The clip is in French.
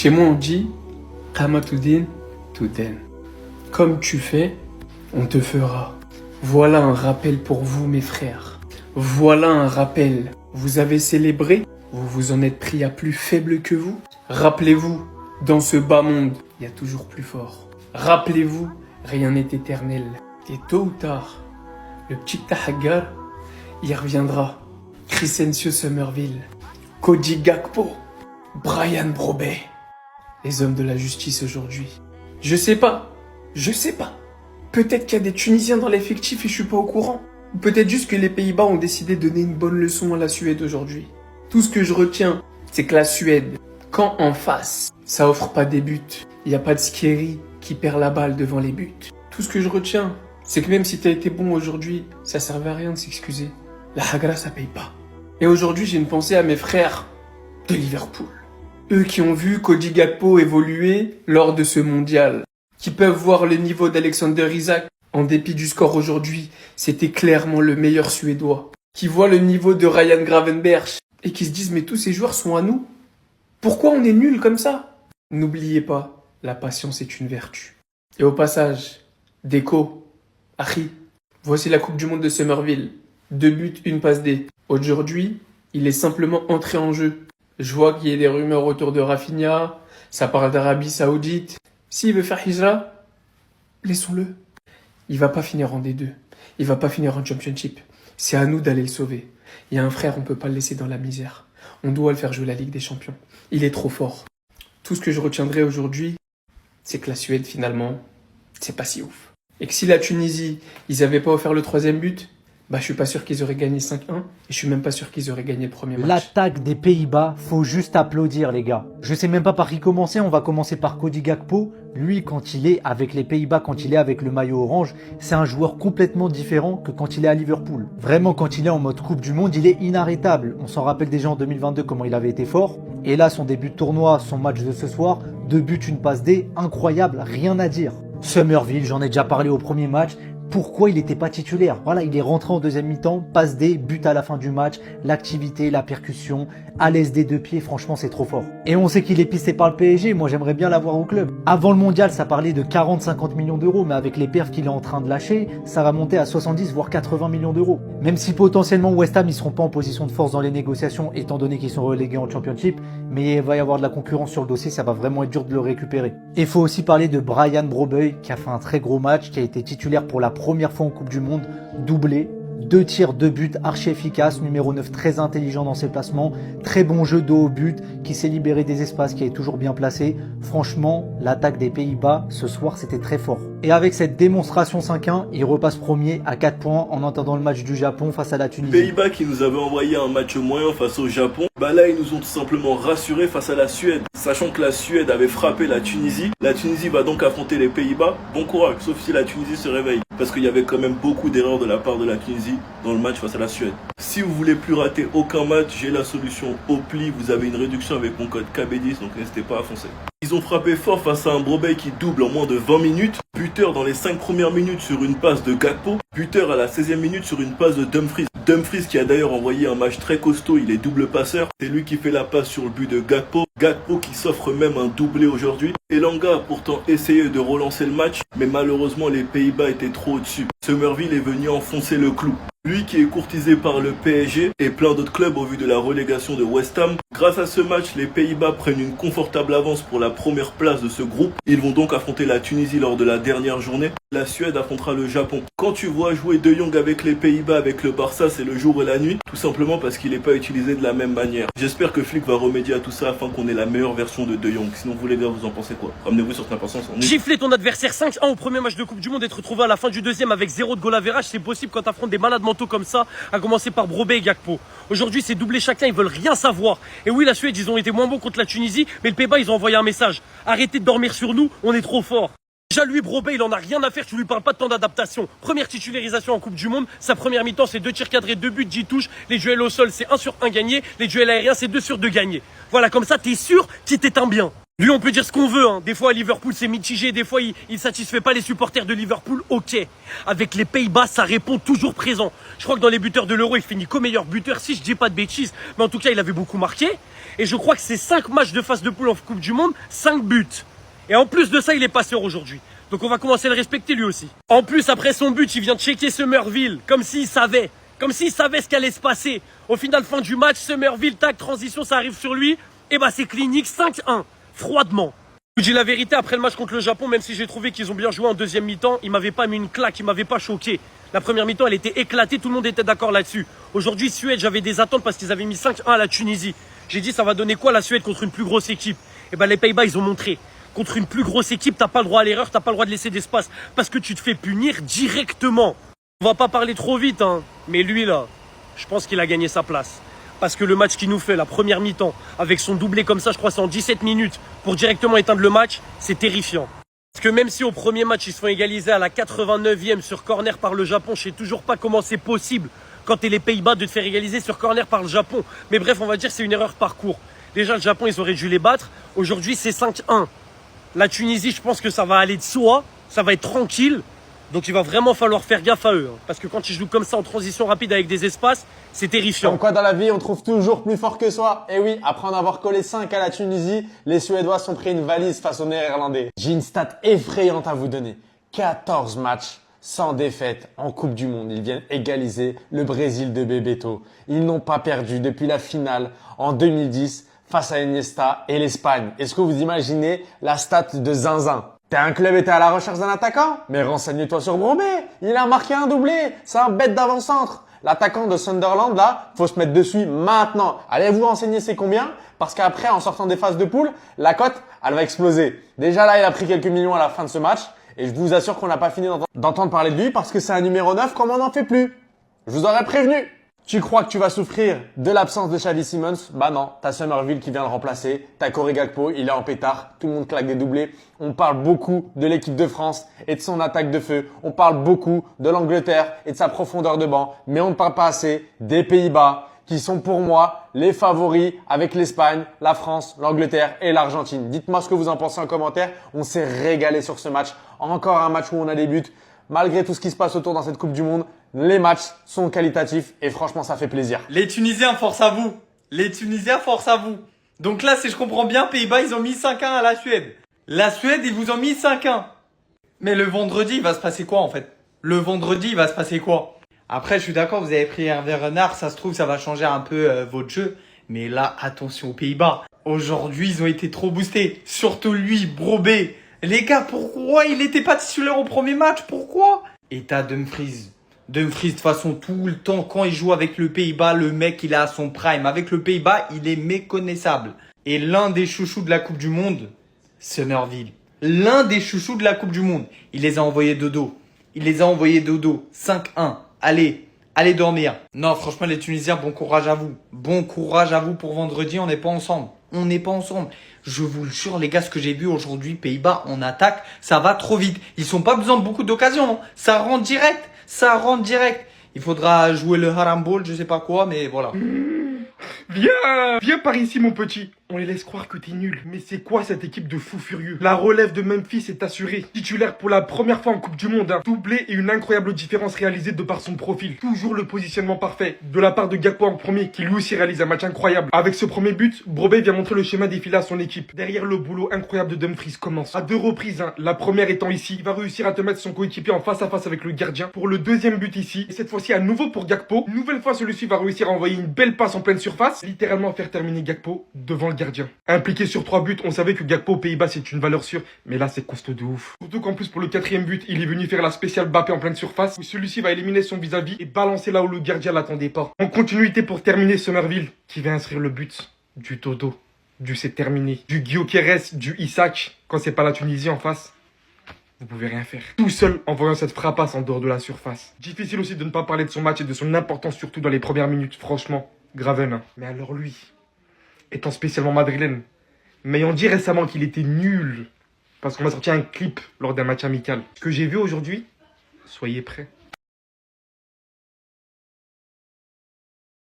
Chez moi, on dit Kamatoudin, Touden. Comme tu fais, on te fera. Voilà un rappel pour vous, mes frères. Voilà un rappel. Vous avez célébré, vous vous en êtes pris à plus faible que vous. Rappelez-vous, dans ce bas monde, il y a toujours plus fort. Rappelez-vous, rien n'est éternel. Et tôt ou tard, le petit Tahaggar, il reviendra. Crescencio Summerville, Cody Gakpo, Brian Brobey, les hommes de la justice aujourd'hui. Je sais pas. Peut-être qu'il y a des Tunisiens dans l'effectif et je suis pas au courant. Ou peut-être juste que les Pays-Bas ont décidé de donner une bonne leçon à la Suède aujourd'hui. Tout ce que je retiens, c'est que la Suède, quand en face, ça offre pas des buts. Il n'y a pas de Skiri qui perd la balle devant les buts. Tout ce que je retiens, c'est que même si t'as été bon aujourd'hui, ça servait à rien de s'excuser. La Hagra, ça paye pas. Et aujourd'hui, j'ai une pensée à mes frères de Liverpool. Eux qui ont vu Cody Gakpo évoluer lors de ce mondial. Qui peuvent voir le niveau d'Alexander Isak. En dépit du score aujourd'hui, c'était clairement le meilleur Suédois. Qui voient le niveau de Ryan Gravenberch. Et qui se disent, mais tous ces joueurs sont à nous. Pourquoi on est nuls comme ça? N'oubliez pas, la patience est une vertu. Et au passage, Deco, Achi, voici la Coupe du Monde de Summerville. 2 buts, 1 passe D. Aujourd'hui, il est simplement entré en jeu. Je vois qu'il y a des rumeurs autour de Rafinha, ça parle d'Arabie Saoudite. S'il veut faire hijra, laissons-le. Il va pas finir en D2. Il va pas finir en Championship. C'est à nous d'aller le sauver. Il y a un frère, on peut pas le laisser dans la misère. On doit le faire jouer la Ligue des Champions. Il est trop fort. Tout ce que je retiendrai aujourd'hui, c'est que la Suède, finalement, c'est pas si ouf. Et que si la Tunisie, ils avaient pas offert le 3e but, je suis pas sûr qu'ils auraient gagné 5-1 et je suis même pas sûr qu'ils auraient gagné le premier match. L'attaque des Pays-Bas, faut juste applaudir les gars. Je sais même pas par qui commencer, on va commencer par Cody Gakpo. Lui, quand il est avec les Pays-Bas, quand il est avec le maillot orange, c'est un joueur complètement différent que quand il est à Liverpool. Vraiment, quand il est en mode Coupe du Monde, il est inarrêtable. On s'en rappelle déjà en 2022 comment il avait été fort. Et là, son début de tournoi, son match de ce soir, 2 buts, 1 passe D, incroyable, rien à dire. Summerville, j'en ai déjà parlé au premier match. Pourquoi il n'était pas titulaire? Voilà, il est rentré en deuxième mi-temps, passe D, but à la fin du match, l'activité, la percussion, à l'aise des 2 pieds, franchement c'est trop fort. Et on sait qu'il est pisté par le PSG, moi j'aimerais bien l'avoir au club. Avant le mondial, ça parlait de 40-50 millions d'euros, mais avec les perfs qu'il est en train de lâcher, ça va monter à 70 voire 80 millions d'euros. Même si potentiellement West Ham, ils seront pas en position de force dans les négociations, étant donné qu'ils sont relégués en Championship, mais il va y avoir de la concurrence sur le dossier, ça va vraiment être dur de le récupérer. Et il faut aussi parler de Brian Brobey, qui a fait un très gros match, qui a été titulaire pour la première fois en Coupe du Monde, doublé, 2 tirs, 2 buts, archi efficace, numéro 9 très intelligent dans ses placements, très bon jeu de haut but, qui s'est libéré des espaces, qui est toujours bien placé. Franchement, l'attaque des Pays-Bas ce soir c'était très fort. Et avec cette démonstration 5-1, il repasse premier à 4 points en attendant le match du Japon face à la Tunisie. Les Pays-Bas qui nous avaient envoyé un match moyen face au Japon, là ils nous ont tout simplement rassurés face à la Suède. Sachant que la Suède avait frappé la Tunisie va donc affronter les Pays-Bas. Bon courage, sauf si la Tunisie se réveille. Parce qu'il y avait quand même beaucoup d'erreurs de la part de la Tunisie dans le match face à la Suède. Si vous voulez plus rater aucun match, j'ai la solution au pli. Vous avez une réduction avec mon code KB10, donc n'hésitez pas à foncer. Ils ont frappé fort face à un Brobey qui double en moins de 20 minutes. Buteur dans les 5 premières minutes sur une passe de Gakpo. Buteur à la 16e minute sur une passe de Dumfries. Dumfries qui a d'ailleurs envoyé un match très costaud, il est double passeur. C'est lui qui fait la passe sur le but de Gakpo. Gakpo qui s'offre même un doublé aujourd'hui. Elanga a pourtant essayé de relancer le match, mais malheureusement les Pays-Bas étaient trop au-dessus. Summerville est venu enfoncer le clou. Lui qui est courtisé par le PSG et plein d'autres clubs au vu de la relégation de West Ham. Grâce à ce match, les Pays-Bas prennent une confortable avance pour la première place de ce groupe. Ils vont donc affronter la Tunisie lors de la dernière journée. La Suède affrontera le Japon. Quand tu vois jouer De Jong avec les Pays-Bas, avec le Barça, c'est le jour et la nuit. Tout simplement parce qu'il n'est pas utilisé de la même manière. J'espère que Flick va remédier à tout ça afin qu'on ait la meilleure version de De Jong. Sinon vous les gars, vous en pensez quoi? Ramenez-vous sur Snapchat. Gifler ton adversaire 5-1 au premier match de Coupe du Monde et te retrouver à la fin du deuxième avec 0 de goal average, c'est possible quand t'affrontes des malades mentaux comme ça, à commencer par Brobey et Gakpo. Aujourd'hui c'est doublé chacun, ils veulent rien savoir. Et oui, la Suède, ils ont été moins bons contre la Tunisie, mais le Pays-Bas, ils ont envoyé un message. Arrêtez de dormir sur nous, on est trop forts. Déjà lui, Brobey, il en a rien à faire, tu lui parles pas de temps d'adaptation. Première titularisation en Coupe du Monde, sa première mi-temps c'est 2 tirs cadrés, 2 buts, 10 touches. Les duels au sol c'est 1 sur 1 gagné, les duels aériens c'est 2 sur 2 gagnés. Voilà, comme ça t'es sûr qu'il t'éteint bien. Lui, on peut dire ce qu'on veut, hein. Des fois, à Liverpool, c'est mitigé. Des fois, il satisfait pas les supporters de Liverpool. Ok. Avec les Pays-Bas, ça répond toujours présent. Je crois que dans les buteurs de l'Euro, il finit co-meilleur buteur, si je dis pas de bêtises. Mais en tout cas, il avait beaucoup marqué. Et je crois que c'est 5 matchs de phase de poule en Coupe du Monde, 5 buts. Et en plus de ça, il est passeur aujourd'hui. Donc on va commencer à le respecter lui aussi. En plus, après son but, il vient de checker Summerville, comme s'il savait. Comme s'il savait ce qui allait se passer. Au final, fin du match, Summerville, tac, transition, ça arrive sur lui. Et bah c'est clinique, 5-1. Froidement. Je vous dis la vérité, après le match contre le Japon, même si j'ai trouvé qu'ils ont bien joué en deuxième mi-temps, ils m'avaient pas mis une claque, ils m'avaient pas choqué. La première mi-temps, elle était éclatée, tout le monde était d'accord là-dessus. Aujourd'hui, Suède, j'avais des attentes parce qu'ils avaient mis 5-1 à la Tunisie. J'ai dit, ça va donner quoi la Suède contre une plus grosse équipe? Et ben les Pays-Bas, ils ont montré. Contre une plus grosse équipe, t'as pas le droit à l'erreur, t'as pas le droit de laisser d'espace. Parce que tu te fais punir directement. On va pas parler trop vite, hein. Mais lui, là, je pense qu'il a gagné sa place. Parce que le match qu'il nous fait, la première mi-temps, avec son doublé comme ça, je crois c'est en 17 minutes, pour directement éteindre le match, c'est terrifiant. Parce que même si au premier match, ils se font égaliser à la 89e sur corner par le Japon, je sais toujours pas comment c'est possible, quand t'es les Pays-Bas, de te faire égaliser sur corner par le Japon. Mais bref, on va dire que c'est une erreur parcours. Déjà, le Japon, ils auraient dû les battre. Aujourd'hui, c'est 5-1. La Tunisie, je pense que ça va aller de soi, ça va être tranquille. Donc il va vraiment falloir faire gaffe à eux. Hein, parce que quand ils jouent comme ça en transition rapide avec des espaces, c'est terrifiant. Comme quoi dans la vie, on trouve toujours plus fort que soi. Et oui, après en avoir collé 5 à la Tunisie, les Suédois sont pris une valise face aux Néerlandais. J'ai une stat effrayante à vous donner. 14 matchs sans défaite en Coupe du Monde. Ils viennent égaliser le Brésil de Bebeto. Ils n'ont pas perdu depuis la finale en 2010 face à Iniesta et l'Espagne. Est-ce que vous imaginez la stat de Zinzin? T'es un club et t'es à la recherche d'un attaquant? Mais renseigne-toi sur Brobé. Il a marqué un doublé. C'est un bête d'avant-centre. L'attaquant de Sunderland, là, faut se mettre dessus maintenant. Allez vous renseigner c'est combien? Parce qu'après, en sortant des phases de poule, la cote, elle va exploser. Déjà là, il a pris quelques millions à la fin de ce match. Et je vous assure qu'on n'a pas fini d'entendre parler de lui parce que c'est un numéro 9 comme on n'en fait plus. Je vous aurais prévenu. Tu crois que tu vas souffrir de l'absence de Xavi Simons? Bah non, t'as Summerville qui vient le remplacer, t'as Corey Gakpo, il est en pétard, tout le monde claque des doublés. On parle beaucoup de l'équipe de France et de son attaque de feu. On parle beaucoup de l'Angleterre et de sa profondeur de banc. Mais on ne parle pas assez des Pays-Bas qui sont pour moi les favoris avec l'Espagne, la France, l'Angleterre et l'Argentine. Dites-moi ce que vous en pensez en commentaire. On s'est régalé sur ce match. Encore un match où on a des buts. Malgré tout ce qui se passe autour dans cette Coupe du Monde, les matchs sont qualitatifs et franchement, ça fait plaisir. Les Tunisiens, force à vous. Les Tunisiens, force à vous. Donc là, si je comprends bien, Pays-Bas, ils ont mis 5-1 à la Suède. La Suède, ils vous ont mis 5-1. Mais le vendredi, il va se passer quoi en fait? Le vendredi, il va se passer quoi? Après, je suis d'accord, vous avez pris Hervé Renard, ça se trouve, ça va changer un peu votre jeu. Mais là, attention aux Pays-Bas. Aujourd'hui, ils ont été trop boostés. Surtout lui, Brobé. Les gars, pourquoi il n'était pas titulaire au premier match? Pourquoi? Et t'as Dumfries. Dumfries, de toute façon, tout le temps, quand il joue avec le Pays-Bas, le mec, il est à son prime. Avec le Pays-Bas, il est méconnaissable. Et l'un des chouchous de la Coupe du Monde, Summerville. L'un des chouchous de la Coupe du Monde. Il les a envoyés dodo. Il les a envoyés dodo. 5-1. Allez, allez dormir. Non, franchement, les Tunisiens, bon courage à vous. Bon courage à vous pour vendredi, on n'est pas ensemble. On n'est pas ensemble. Je vous le jure, les gars, ce que j'ai vu aujourd'hui, Pays-Bas, en attaque, ça va trop vite. Ils sont pas besoin de beaucoup d'occasions. Hein. Ça rentre direct. Ça rentre direct. Il faudra jouer le haram ball, je sais pas quoi, mais voilà. Viens par ici mon petit. On les laisse croire que t'es nul. Mais c'est quoi cette équipe de fous furieux? La relève de Memphis est assurée. Titulaire pour la première fois en Coupe du Monde. Hein. Doublé et une incroyable différence réalisée de par son profil. Toujours le positionnement parfait. De la part de Gakpo en premier, qui lui aussi réalise un match incroyable. Avec ce premier but, Brobé vient montrer le schéma défilé à son équipe. Derrière, le boulot incroyable de Dumfries commence. À 2 reprises, hein. La première étant ici. Il va réussir à te mettre son coéquipier en face à face avec le gardien. Pour le deuxième but ici. Et cette fois-ci à nouveau pour Gakpo. Une nouvelle fois, celui-ci va réussir à envoyer une belle passe en pleine surface. Littéralement faire terminer Gakpo devant le gardien. Impliqué sur 3 buts, on savait que Gakpo aux Pays-Bas c'est une valeur sûre, mais là c'est costaud de ouf. Surtout qu'en plus pour le 4e but, il est venu faire la spéciale Mbappé en pleine surface, où celui-ci va éliminer son vis-à-vis et balancer là où le gardien l'attendait pas. En continuité pour terminer, Summerville, qui va inscrire le but du Dodo, du c'est terminé, du Gyökeres, du Isak, quand c'est pas la Tunisie en face. Vous pouvez rien faire. Tout seul en voyant cette frappasse en dehors de la surface. Difficile aussi de ne pas parler de son match et de son importance, surtout dans les premières minutes, franchement. Graven. Hein. Mais alors lui, étant spécialement madrilène, m'ayant dit récemment qu'il était nul, parce qu'on m'a sorti un clip lors d'un match amical. Ce que j'ai vu aujourd'hui, soyez prêts.